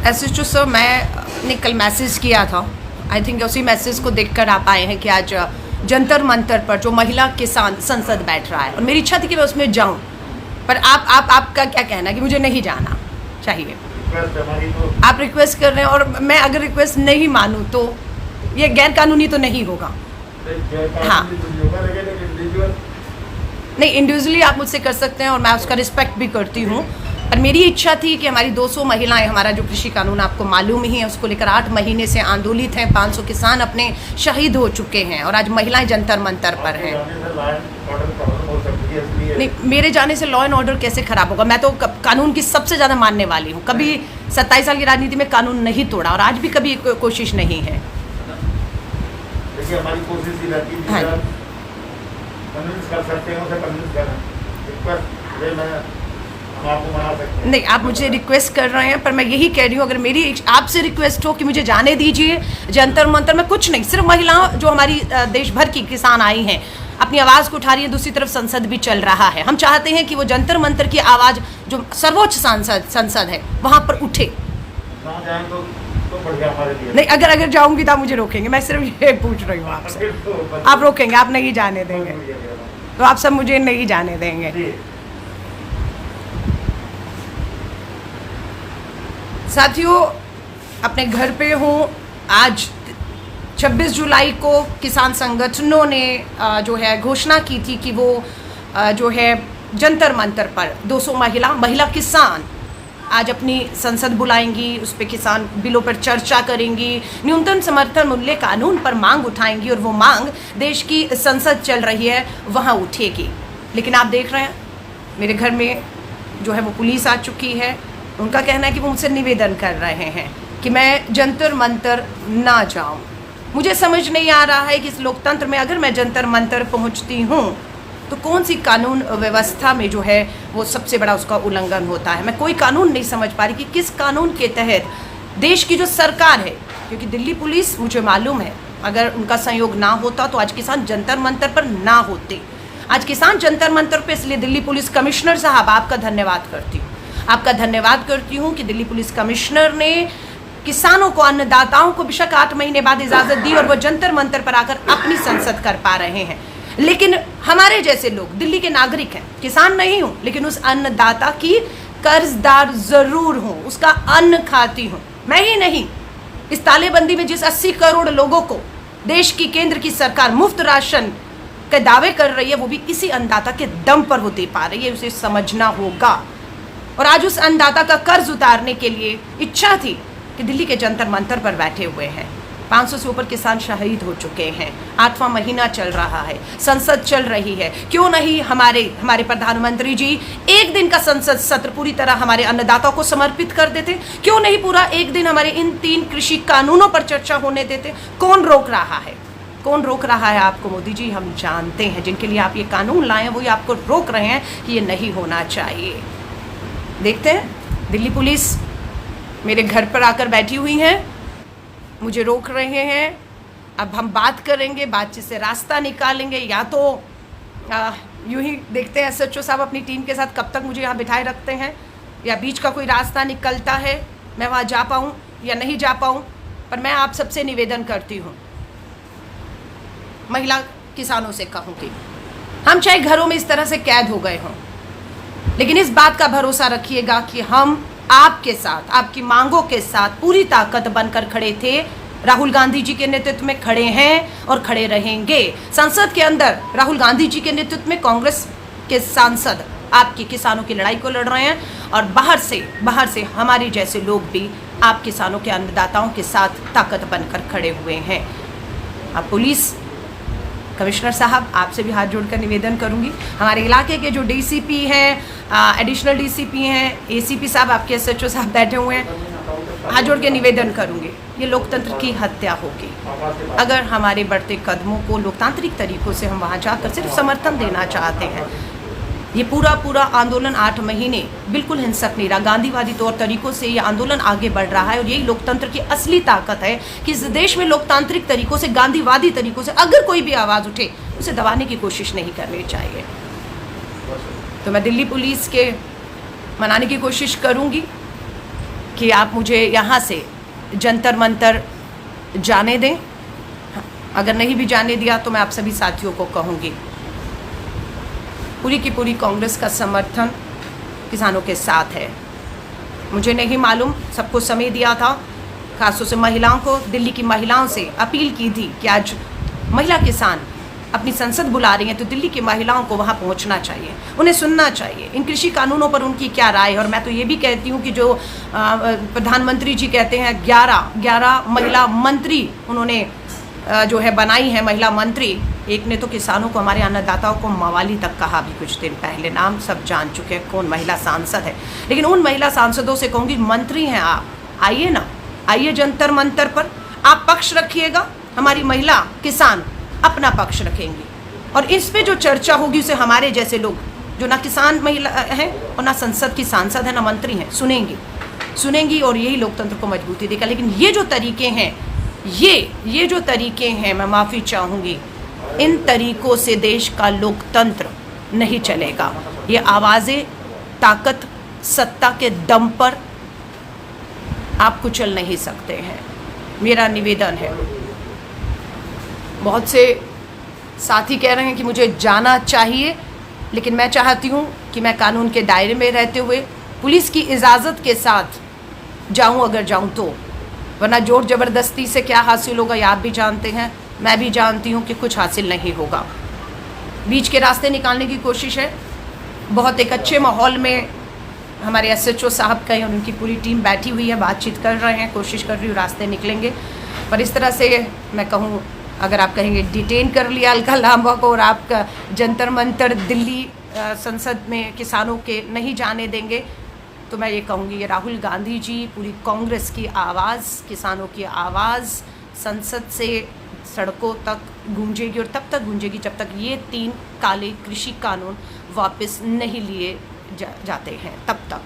SHO sir, मैंने कल message किया था। आई थिंक उसी मैसेज को देखकर आप आए हैं कि आज जंतर मंतर पर जो महिला किसान संसद बैठ रहा है, और मेरी इच्छा थी कि मैं उसमें जाऊं, पर आपका क्या कहना है कि मुझे नहीं जाना चाहिए? आप रिक्वेस्ट कर रहे हैं, और मैं अगर रिक्वेस्ट नहीं मानूं तो ये गैर कानूनी तो नहीं होगा? हाँ, नहीं, इंडिविजुअली आप मुझसे कर सकते हैं और मैं उसका रिस्पेक्ट भी करती हूँ। पर मेरी इच्छा थी कि हमारी 200 महिलाएं, हमारा जो कृषि कानून आपको मालूम ही है, उसको लेकर 8 महीने से आंदोलित हैं। 500 किसान अपने शहीद हो चुके हैं और आज महिलाएं जंतर मंतर पर हैं। नहीं, मेरे जाने से लॉ एंड ऑर्डर कैसे खराब होगा? मैं तो कानून की सबसे ज़्यादा मानने वाली हूँ। कभी 27 साल की राजनीति में कानून नहीं तोड़ा और आज भी कभी कोशिश नहीं है। देखिए, हमारी कोशिश ही रहती है कि कन्विंस कर सकते हैं, उसे कन्विंस करें। हम आपको मना सकते हैं। नहीं, आप मुझे रिक्वेस्ट कर रहे हैं, पर मैं यही कह रही हूँ, अगर मेरी आपसे रिक्वेस्ट हो कि मुझे जाने दीजिए जंतर मंतर में, कुछ नहीं, सिर्फ महिलाओं जो हमारी देश भर की किसान आई हैं अपनी आवाज़ को उठा रही है। दूसरी तरफ संसद भी चल रहा है। हम चाहते हैं कि वो जंतर मंतर की आवाज़ जो सर्वोच्च संसद है वहाँ पर उठे। ना जाएं तो बढ़िया हमारे लिए। नहीं, अगर जाऊंगी तो आप मुझे रोकेंगे? मैं सिर्फ ये पूछ रही हूँ आपसे। आप रोकेंगे? आप नहीं जाने देंगे? तो आप सब मुझे नहीं जाने देंगे। साथियों, अपने घर पे हूँ। आज 26 जुलाई को किसान संगठनों ने जो है घोषणा की थी कि वो जो है जंतर मंतर पर 200 महिला किसान आज अपनी संसद बुलाएंगी, उस पर किसान बिलों पर चर्चा करेंगी, न्यूनतम समर्थन मूल्य कानून पर मांग उठाएंगी, और वो मांग देश की संसद चल रही है वहाँ उठेगी। लेकिन आप देख रहे हैं मेरे घर में जो है वो पुलिस आ चुकी है। उनका कहना है कि वो मुझसे निवेदन कर रहे हैं कि मैं जंतर मंतर ना जाऊं। मुझे समझ नहीं आ रहा है कि इस लोकतंत्र में अगर मैं जंतर मंतर पहुंचती हूं तो कौन सी कानून व्यवस्था में जो है वो सबसे बड़ा उसका उल्लंघन होता है। मैं कोई कानून नहीं समझ पा रही कि किस कानून के तहत देश की जो सरकार है, क्योंकि दिल्ली पुलिस मुझे मालूम है अगर उनका सहयोग ना होता तो आज किसान जंतर मंतर पर ना होते। आज किसान जंतर मंतर पर, इसलिए दिल्ली पुलिस कमिश्नर साहब आपका धन्यवाद करती हूँ। आपका धन्यवाद करती हूँ कि दिल्ली पुलिस कमिश्नर ने किसानों को, अन्नदाताओं को बेशक 8 महीने बाद इजाज़त दी और वो जंतर मंतर पर आकर अपनी संसद कर पा रहे हैं। लेकिन हमारे जैसे लोग दिल्ली के नागरिक हैं, किसान नहीं हूँ लेकिन उस अन्नदाता की कर्जदार ज़रूर हूँ, उसका अन्न खाती हूँ। मैं ही नहीं, इस तालेबंदी में जिस 80 करोड़ लोगों को देश की केंद्र की सरकार मुफ्त राशन के दावे कर रही है, वो भी इसी अन्नदाता के दम पर वो दे पा रही है। उसे समझना होगा। और आज उस अन्नदाता का कर्ज उतारने के लिए इच्छा थी कि दिल्ली के जंतर मंतर पर बैठे हुए हैं। 500 से ऊपर किसान शहीद हो चुके हैं। 8वां महीना चल रहा है, संसद चल रही है। क्यों नहीं हमारे प्रधानमंत्री जी एक दिन का संसद सत्र पूरी तरह हमारे अन्नदाताओं को समर्पित कर देते? क्यों नहीं पूरा एक दिन हमारे इन 3 कृषि कानूनों पर चर्चा होने देते? कौन रोक रहा है? कौन रोक रहा है आपको? मोदी जी, हम जानते हैं जिनके लिए आप ये कानून लाए हैं वो ही आपको रोक रहे हैं कि ये नहीं होना चाहिए। देखते हैं, दिल्ली पुलिस मेरे घर पर आकर बैठी हुई हैं, मुझे रोक रहे हैं। अब हम बात करेंगे, बातचीत से रास्ता निकालेंगे, या तो यूं ही देखते हैं एसएचओ साहब अपनी टीम के साथ कब तक मुझे यहाँ बिठाए रखते हैं, या बीच का कोई रास्ता निकलता है, मैं वहाँ जा पाऊँ या नहीं जा पाऊँ। पर मैं आप सबसे निवेदन करती हूँ, महिला किसानों से कहूँगी, हम चाहे घरों में इस तरह से कैद हो गए हों, लेकिन इस बात का भरोसा रखिएगा कि हम आपके साथ, आपकी मांगों के साथ पूरी ताकत बनकर खड़े थे। राहुल गांधी जी के नेतृत्व में खड़े हैं और खड़े रहेंगे। संसद के अंदर राहुल गांधी जी के नेतृत्व में कांग्रेस के सांसद आपकी किसानों की लड़ाई को लड़ रहे हैं, और बाहर से हमारे जैसे लोग भी आप किसानों के अन्नदाताओं के साथ ताकत बनकर खड़े हुए हैं। अब पुलिस कमिश्नर साहब, आपसे भी हाथ जोड़कर निवेदन करूंगी, हमारे इलाके के जो डीसीपी हैं, एडिशनल डीसीपी हैं, एसीपी साहब, आपके एसएचओ साहब बैठे हुए हैं, हाथ जोड़ के निवेदन करूंगी, ये लोकतंत्र की हत्या होगी। अगर हमारे बढ़ते कदमों को लोकतांत्रिक तरीकों से हम वहाँ जाकर सिर्फ समर्थन देना चाहते हैं, ये पूरा आंदोलन 8 महीने बिल्कुल हिंसक नहीं रहा, गांधीवादी तौर तरीकों से ये आंदोलन आगे बढ़ रहा है। और यही लोकतंत्र की असली ताकत है कि इस देश में लोकतांत्रिक तरीकों से, गांधीवादी तरीकों से अगर कोई भी आवाज़ उठे, उसे दबाने की कोशिश नहीं करनी चाहिए। तो मैं दिल्ली पुलिस के मनाने की कोशिश करूंगी कि आप मुझे यहाँ से जंतर मंतर जाने दें। अगर नहीं भी जाने दिया तो मैं आप सभी साथियों को कहूँगी, पूरी की पूरी कांग्रेस का समर्थन किसानों के साथ है। मुझे नहीं मालूम, सबको समय दिया था, खासतौर से महिलाओं को, दिल्ली की महिलाओं से अपील की थी कि आज महिला किसान अपनी संसद बुला रही हैं तो दिल्ली की महिलाओं को वहाँ पहुँचना चाहिए, उन्हें सुनना चाहिए इन कृषि कानूनों पर उनकी क्या राय है। और मैं तो ये भी कहती हूँ कि जो प्रधानमंत्री जी कहते हैं 11 महिला मंत्री उन्होंने जो है बनाई है महिला मंत्री, एक ने तो किसानों को, हमारे अन्नदाताओं को मवाली तक कहा भी कुछ दिन पहले। नाम सब जान चुके हैं कौन महिला सांसद है। लेकिन उन महिला सांसदों से कहूँगी, मंत्री हैं आप, आइए ना, आइए जंतर मंतर पर, आप पक्ष रखिएगा, हमारी महिला किसान अपना पक्ष रखेंगी और इस पे जो चर्चा होगी उसे हमारे जैसे लोग जो ना किसान महिला हैं और ना संसद की सांसद है ना मंत्री हैं सुनेंगी और यही लोकतंत्र को मजबूती देगा। लेकिन ये जो तरीके हैं, ये जो तरीके हैं, मैं माफ़ी चाहूँगी, इन तरीकों से देश का लोकतंत्र नहीं चलेगा। ये आवाज़ें ताकत सत्ता के दम पर आप कुचल नहीं सकते हैं। मेरा निवेदन है, बहुत से साथी कह रहे हैं कि मुझे जाना चाहिए, लेकिन मैं चाहती हूँ कि मैं कानून के दायरे में रहते हुए पुलिस की इजाज़त के साथ जाऊँ, अगर जाऊँ तो, वरना जोर ज़बरदस्ती से क्या हासिल होगा ये आप भी जानते हैं, मैं भी जानती हूँ कि कुछ हासिल नहीं होगा। बीच के रास्ते निकालने की कोशिश है। बहुत एक अच्छे माहौल में हमारे SHO साहब कहीं और उनकी पूरी टीम बैठी हुई है, बातचीत कर रहे हैं, कोशिश कर रही हूँ रास्ते निकलेंगे। पर इस तरह से मैं कहूँ, अगर आप कहेंगे डिटेन कर लिया अलका लांबा को और आपका जंतर मंतर दिल्ली संसद में किसानों के नहीं जाने देंगे, तो मैं ये कहूँगी ये राहुल गांधी जी, पूरी कांग्रेस की आवाज़, किसानों की आवाज़ संसद से सड़कों तक गूंजेगी और तब तक गूंजेगी जब तक ये 3 काले कृषि कानून वापस नहीं लिए जाते हैं, तब तक।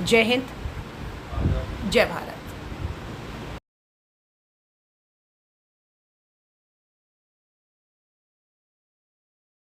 जय हिंद, जय भारत।